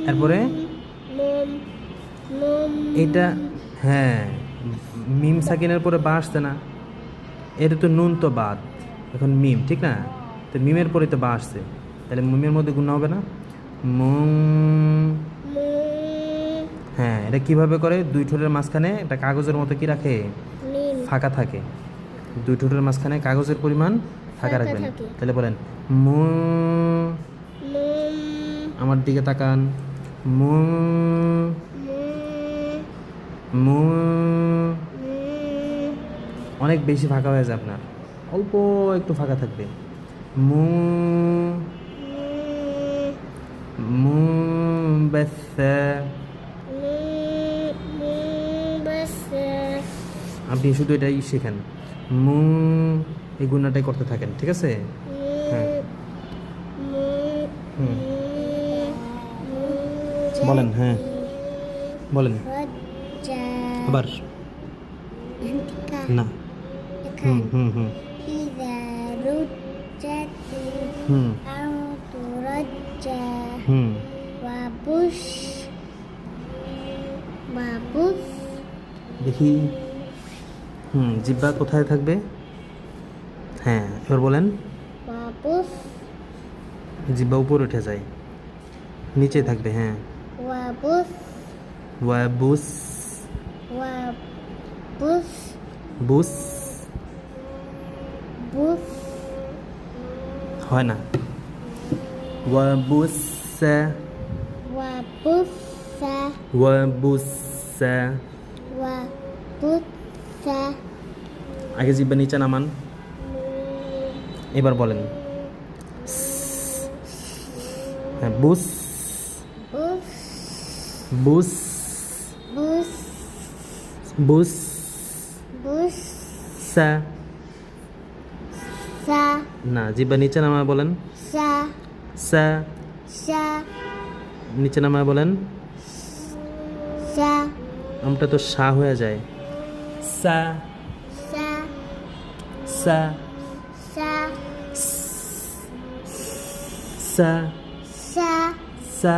এরপরে এটা হ্যাঁ, মিম সাকিনের পরে বা আসছে না, এটা তো নুন তো বাদ, এখন মিম, ঠিক না? তো মিমের পরে তো বা আসছে, তাহলে মিমের মধ্যে গুণা হবে না? মুম। হ্যাঁ, এটা কিভাবে করে? দুই ঠোঁটের মাঝখানে একটা কাগজের মতো কি রাখে? ফাঁকা থাকে। দুই ঠোঁটের মাঝখানে কাগজের পরিমাণ ফাঁকা রাখবেন। তাহলে বলেন মু। আমার দিকে তাকান। মু মু। অনেক বেশি ফাঁকা হয়ে যায় আপনার, অল্প একটু ফাঁকা থাকবে। মু মু বাসা। আপনি শুধু এটাই শেখেন, মু, এই গুণাটাই করতে থাকেন, ঠিক আছে? হ্যাঁ, হুম, বলেন, হ্যাঁ বলেন আবার। না, হুম হুম হুম হুম হুম দেখি। জিহ্বা কোথায় থাকবে? হ্যাঁ, এবার বলেন। জিহ্বা উপর উঠে যায়, নিচে থাকবে। হ্যাঁ, ওয়াবুস। বুস হয় না, ওয়াবুসা ওয়াবুসা। আগে জিহ্বা নিচে নামান, এবার বলেন। হ্যাঁ, বুস বুস বুস সা। না, জিহ্বা নিচে নামায় বলেন। সা। নিচে নামায় বলেন। আমটা তো সা হয়ে যায়। সা সা সা সা।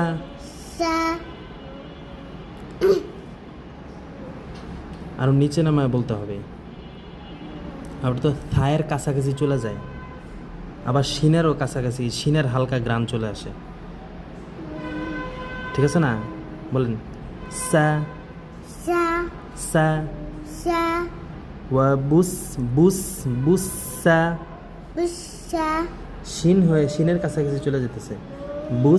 আরো নিচে নামায় বলতে হবে, আবার তো থায়ের কাছাকাছি চলে যায়, আবার শিনেরও কাছাকাছি, শিনের হালকা গ্রাম চলে আসে, ঠিক আছে না? বলেন সা সা ওয়া বুস বুস বুসা। শিন হয়ে শিনের কাছাকাছি চলে যেতেছে, বুস।